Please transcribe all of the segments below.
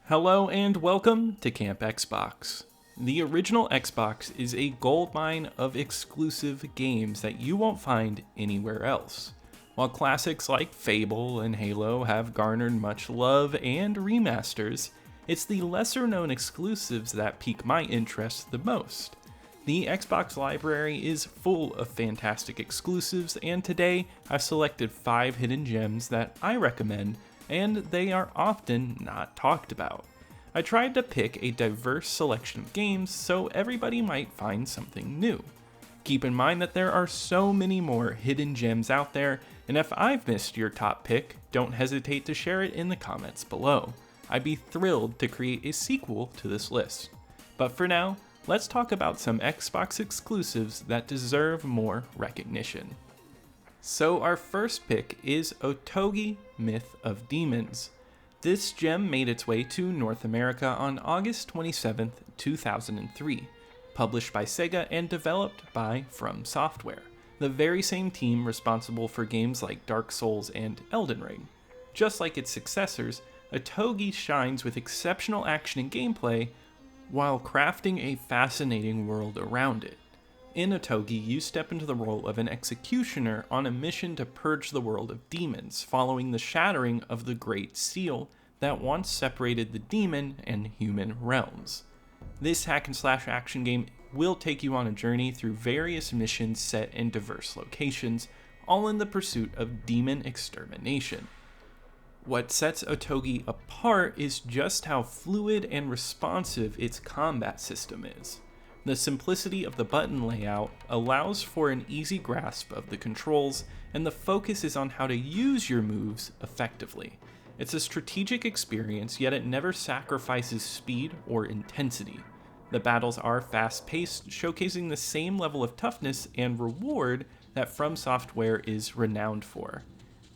Hello and welcome to Camp Xbox. The original Xbox is a goldmine of exclusive games that you won't find anywhere else. While classics like Fable and Halo have garnered much love and remasters, it's the lesser known exclusives that pique my interest the most. The Xbox library is full of fantastic exclusives, and today I've selected 5 hidden gems that I recommend, and they are often not talked about. I tried to pick a diverse selection of games so everybody might find something new. Keep in mind that there are so many more hidden gems out there, and if I've missed your top pick, don't hesitate to share it in the comments below. I'd be thrilled to create a sequel to this list. But for now, let's talk about some Xbox exclusives that deserve more recognition. So our first pick is Otogi, Myth of Demons. This gem made its way to North America on August 27, 2003, published by Sega and developed by From Software, the very same team responsible for games like Dark Souls and Elden Ring. Just like its successors, Otogi shines with exceptional action and gameplay while crafting a fascinating world around it. In Otogi, you step into the role of an executioner on a mission to purge the world of demons, following the shattering of the Great Seal that once separated the demon and human realms. This hack-and-slash action game will take you on a journey through various missions set in diverse locations, all in the pursuit of demon extermination. What sets Otogi apart is just how fluid and responsive its combat system is. The simplicity of the button layout allows for an easy grasp of the controls, and the focus is on how to use your moves effectively. It's a strategic experience, yet it never sacrifices speed or intensity. The battles are fast-paced, showcasing the same level of toughness and reward that From Software is renowned for.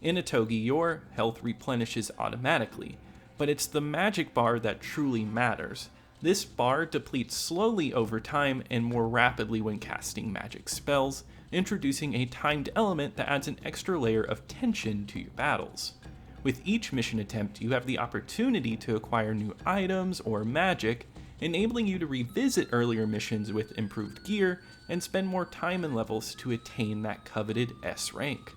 In Otogi, your health replenishes automatically, but it's the magic bar that truly matters. This bar depletes slowly over time and more rapidly when casting magic spells, introducing a timed element that adds an extra layer of tension to your battles. With each mission attempt, you have the opportunity to acquire new items or magic, enabling you to revisit earlier missions with improved gear and spend more time and levels to attain that coveted S rank.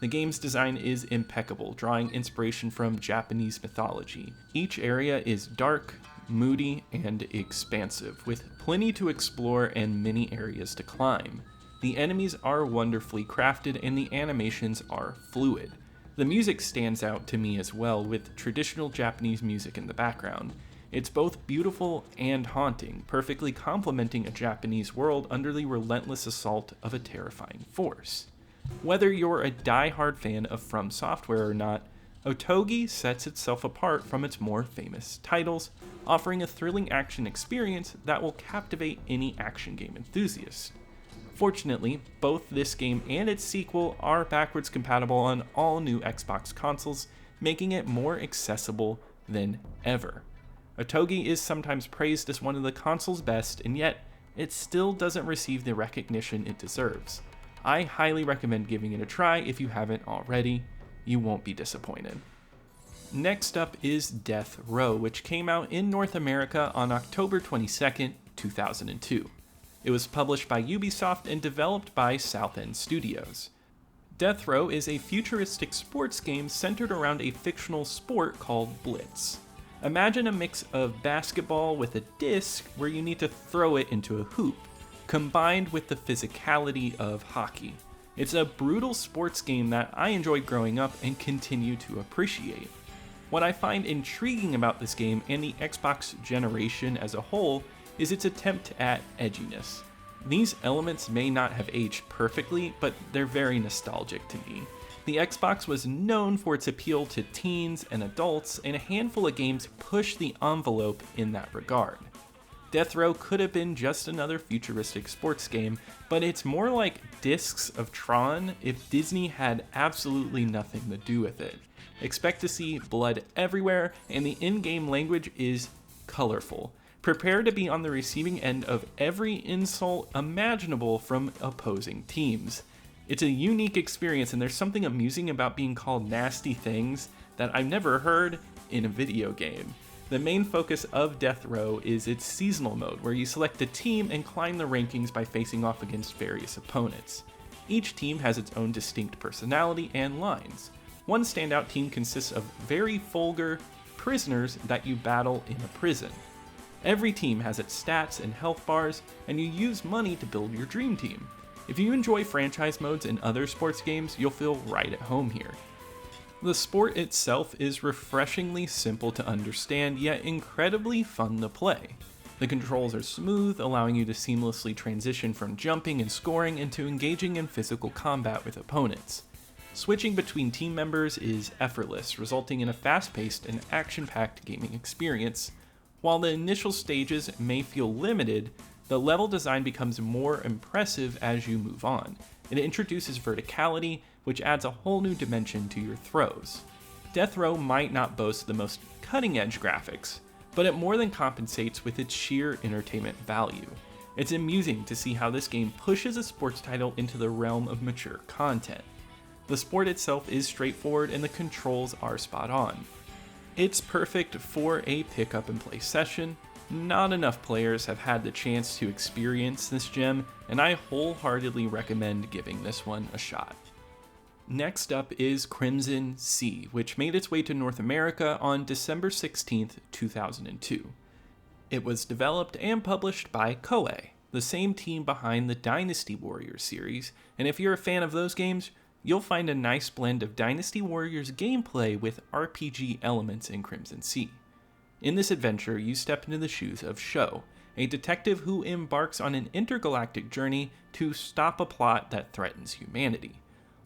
The game's design is impeccable, drawing inspiration from Japanese mythology. Each area is dark, moody, and expansive, with plenty to explore and many areas to climb. The enemies are wonderfully crafted and the animations are fluid. The music stands out to me as well, with traditional Japanese music in the background. It's both beautiful and haunting, perfectly complementing a Japanese world under the relentless assault of a terrifying force. Whether you're a die-hard fan of From Software or not, Otogi sets itself apart from its more famous titles, offering a thrilling action experience that will captivate any action game enthusiast. Fortunately, both this game and its sequel are backwards compatible on all new Xbox consoles, making it more accessible than ever. Otogi is sometimes praised as one of the console's best, and yet it still doesn't receive the recognition it deserves. I highly recommend giving it a try if you haven't already. You won't be disappointed. Next up is Deathrow, which came out in North America on October 22nd, 2002. It was published by Ubisoft and developed by South End Studios. Deathrow is a futuristic sports game centered around a fictional sport called Blitz. Imagine a mix of basketball with a disc where you need to throw it into a hoop, combined with the physicality of hockey. It's a brutal sports game that I enjoyed growing up and continue to appreciate. What I find intriguing about this game and the Xbox generation as a whole is its attempt at edginess. These elements may not have aged perfectly, but they're very nostalgic to me. The Xbox was known for its appeal to teens and adults, and a handful of games push the envelope in that regard. Deathrow could have been just another futuristic sports game, but it's more like Discs of Tron if Disney had absolutely nothing to do with it. Expect to see blood everywhere, and the in-game language is colorful. Prepare to be on the receiving end of every insult imaginable from opposing teams. It's a unique experience, and there's something amusing about being called nasty things that I've never heard in a video game. The main focus of Deathrow is its seasonal mode, where you select a team and climb the rankings by facing off against various opponents. Each team has its own distinct personality and lines. One standout team consists of very vulgar prisoners that you battle in a prison. Every team has its stats and health bars, and you use money to build your dream team. If you enjoy franchise modes in other sports games, you'll feel right at home here. The sport itself is refreshingly simple to understand, yet incredibly fun to play. The controls are smooth, allowing you to seamlessly transition from jumping and scoring into engaging in physical combat with opponents. Switching between team members is effortless, resulting in a fast-paced and action-packed gaming experience. While the initial stages may feel limited, the level design becomes more impressive as you move on. It introduces verticality, which adds a whole new dimension to your throws. Deathrow might not boast the most cutting-edge graphics, but it more than compensates with its sheer entertainment value. It's amusing to see how this game pushes a sports title into the realm of mature content. The sport itself is straightforward and the controls are spot on. It's perfect for a pick up and play session. Not enough players have had the chance to experience this gem, and I wholeheartedly recommend giving this one a shot. Next up is Crimson Sea, which made its way to North America on December 16th, 2002. It was developed and published by Koei, the same team behind the Dynasty Warriors series, and if you're a fan of those games, you'll find a nice blend of Dynasty Warriors gameplay with RPG elements in Crimson Sea. In this adventure, you step into the shoes of Sho, a detective who embarks on an intergalactic journey to stop a plot that threatens humanity.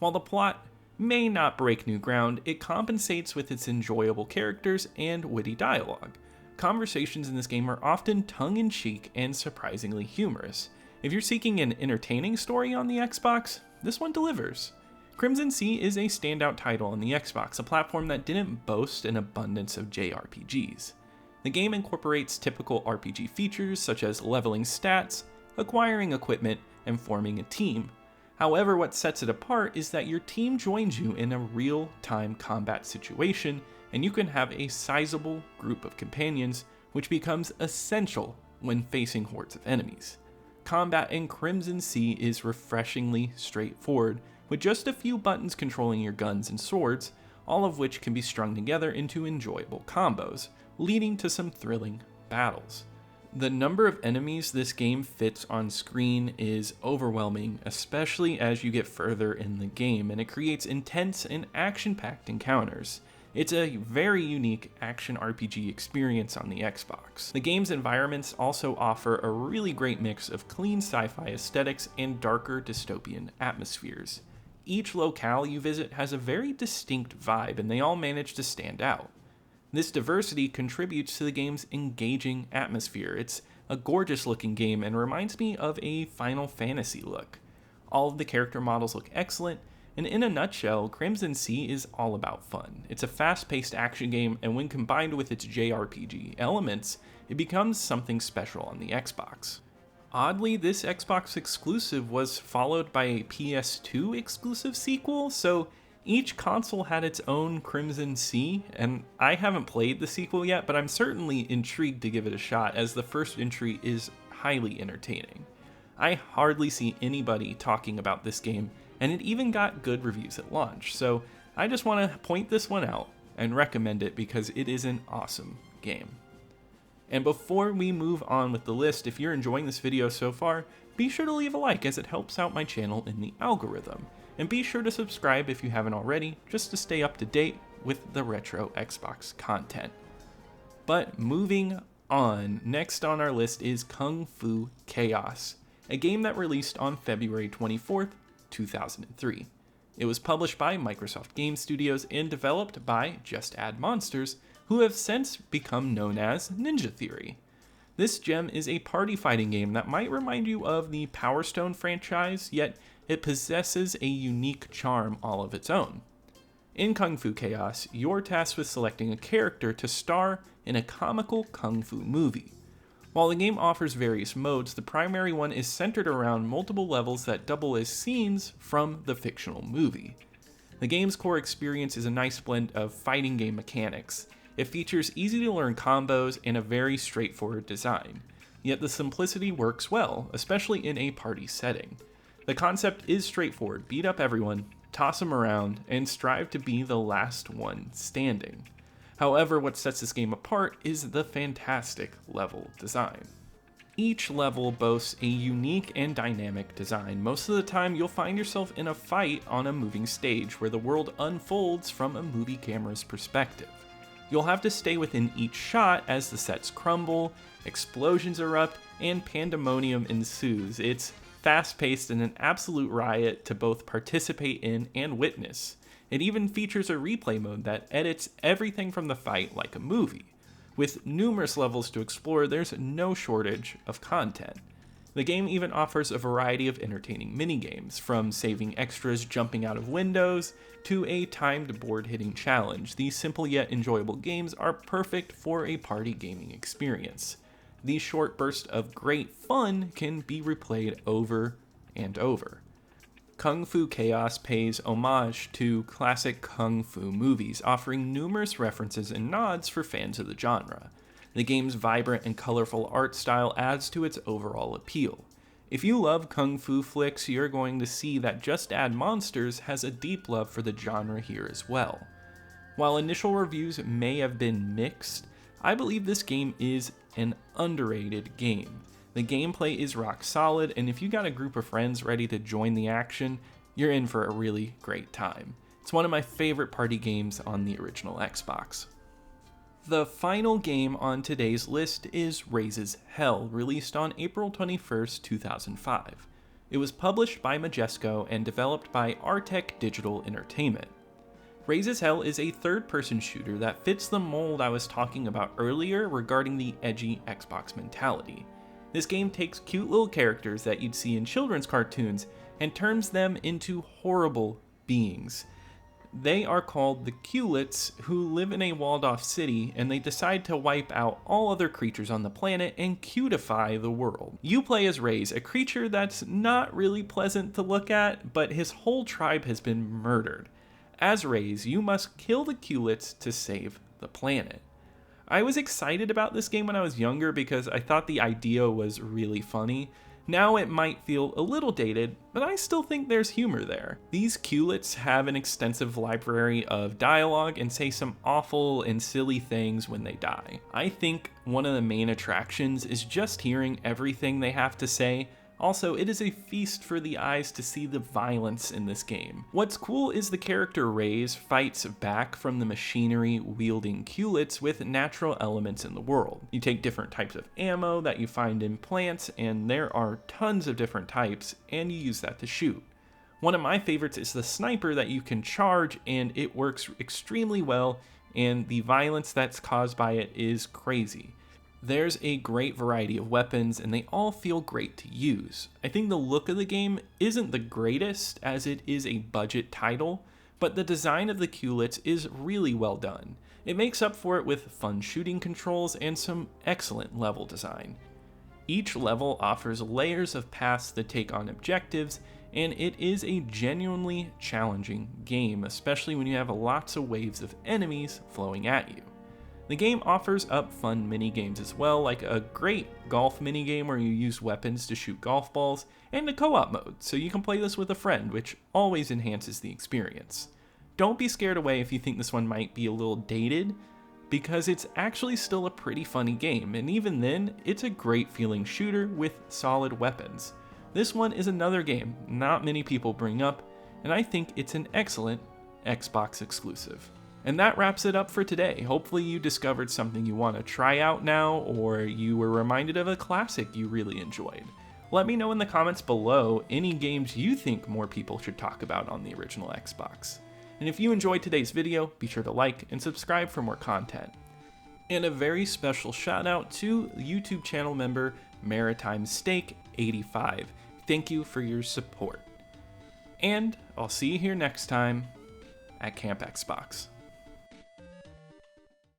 While the plot may not break new ground, it compensates with its enjoyable characters and witty dialogue. Conversations in this game are often tongue-in-cheek and surprisingly humorous. If you're seeking an entertaining story on the Xbox, this one delivers. Crimson Sea is a standout title on the Xbox, a platform that didn't boast an abundance of JRPGs. The game incorporates typical RPG features such as leveling stats, acquiring equipment, and forming a team. However, what sets it apart is that your team joins you in a real-time combat situation, and you can have a sizable group of companions, which becomes essential when facing hordes of enemies. Combat in Crimson Sea is refreshingly straightforward, with just a few buttons controlling your guns and swords, all of which can be strung together into enjoyable combos, leading to some thrilling battles. The number of enemies this game fits on screen is overwhelming, especially as you get further in the game, and it creates intense and action-packed encounters. It's a very unique action RPG experience on the Xbox. The game's environments also offer a really great mix of clean sci-fi aesthetics and darker dystopian atmospheres. Each locale you visit has a very distinct vibe, and they all manage to stand out. This diversity contributes to the game's engaging atmosphere. It's a gorgeous looking game and reminds me of a Final Fantasy look. All of the character models look excellent, and in a nutshell, Crimson Sea is all about fun. It's a fast-paced action game, and when combined with its JRPG elements, it becomes something special on the Xbox. Oddly, this Xbox exclusive was followed by a PS2 exclusive sequel, so each console had its own Crimson Sea, and I haven't played the sequel yet, but I'm certainly intrigued to give it a shot, as the first entry is highly entertaining. I hardly see anybody talking about this game, and it even got good reviews at launch, so I just want to point this one out and recommend it because it is an awesome game. And before we move on with the list, if you're enjoying this video so far, be sure to leave a like as it helps out my channel in the algorithm. And be sure to subscribe if you haven't already, just to stay up to date with the retro Xbox content. But moving on, next on our list is Kung Fu Chaos, a game that released on February 24th, 2003. It was published by Microsoft Game Studios and developed by Just Add Monsters, who have since become known as Ninja Theory. This gem is a party fighting game that might remind you of the Power Stone franchise, yet it possesses a unique charm all of its own. In Kung Fu Chaos, you're tasked with selecting a character to star in a comical kung fu movie. While the game offers various modes, the primary one is centered around multiple levels that double as scenes from the fictional movie. The game's core experience is a nice blend of fighting game mechanics. It features easy to learn combos and a very straightforward design, yet the simplicity works well, especially in a party setting. The concept is straightforward: beat up everyone, toss them around, and strive to be the last one standing. However, what sets this game apart is the fantastic level design. Each level boasts a unique and dynamic design. Most of the time, you'll find yourself in a fight on a moving stage where the world unfolds from a movie camera's perspective. You'll have to stay within each shot as the sets crumble, explosions erupt, and pandemonium ensues. It's fast-paced and an absolute riot to both participate in and witness. It even features a replay mode that edits everything from the fight like a movie. With numerous levels to explore, there's no shortage of content. The game even offers a variety of entertaining minigames, from saving extras jumping out of windows to a timed board hitting challenge. These simple yet enjoyable games are perfect for a party gaming experience. These short bursts of great fun can be replayed over and over. Kung Fu Chaos pays homage to classic kung fu movies, offering numerous references and nods for fans of the genre. The game's vibrant and colorful art style adds to its overall appeal. If you love kung fu flicks, you're going to see that Just Add Monsters has a deep love for the genre here as well. While initial reviews may have been mixed, I believe this game is an underrated game. The gameplay is rock solid, and if you got a group of friends ready to join the action, you're in for a really great time. It's one of my favorite party games on the original Xbox. The final game on today's list is Raze's Hell, released on April 21st, 2005. It was published by Majesco and developed by Artec Digital Entertainment. Raze's Hell is a third-person shooter that fits the mold I was talking about earlier regarding the edgy Xbox mentality. This game takes cute little characters that you'd see in children's cartoons and turns them into horrible beings. They are called the Culets, who live in a walled-off city, and they decide to wipe out all other creatures on the planet and cutify the world. You play as Raze, a creature that's not really pleasant to look at, but his whole tribe has been murdered. As Raze, you must kill the Culets to save the planet. I was excited about this game when I was younger because I thought the idea was really funny. Now it might feel a little dated, but I still think there's humor there. These Culets have an extensive library of dialogue and say some awful and silly things when they die. I think one of the main attractions is just hearing everything they have to say. Also, it is a feast for the eyes to see the violence in this game. What's cool is the character Raze fights back from the machinery-wielding Culets with natural elements in the world. You take different types of ammo that you find in plants, and there are tons of different types, and you use that to shoot. One of my favorites is the sniper that you can charge, and it works extremely well, and the violence that's caused by it is crazy. There's a great variety of weapons, and they all feel great to use. I think the look of the game isn't the greatest, as it is a budget title, but the design of the Culets is really well done. It makes up for it with fun shooting controls and some excellent level design. Each level offers layers of paths that take on objectives, and it is a genuinely challenging game, especially when you have lots of waves of enemies flowing at you. The game offers up fun mini-games as well, like a great golf mini-game where you use weapons to shoot golf balls, and a co-op mode, so you can play this with a friend, which always enhances the experience. Don't be scared away if you think this one might be a little dated, because it's actually still a pretty funny game, and even then, it's a great feeling shooter with solid weapons. This one is another game not many people bring up, and I think it's an excellent Xbox exclusive. And that wraps it up for today. Hopefully you discovered something you want to try out now, or you were reminded of a classic you really enjoyed. Let me know in the comments below any games you think more people should talk about on the original Xbox. And if you enjoyed today's video, be sure to like and subscribe for more content. And a very special shout out to YouTube channel member Maritime Steak 85. Thank you for your support. And I'll see you here next time at Camp Xbox.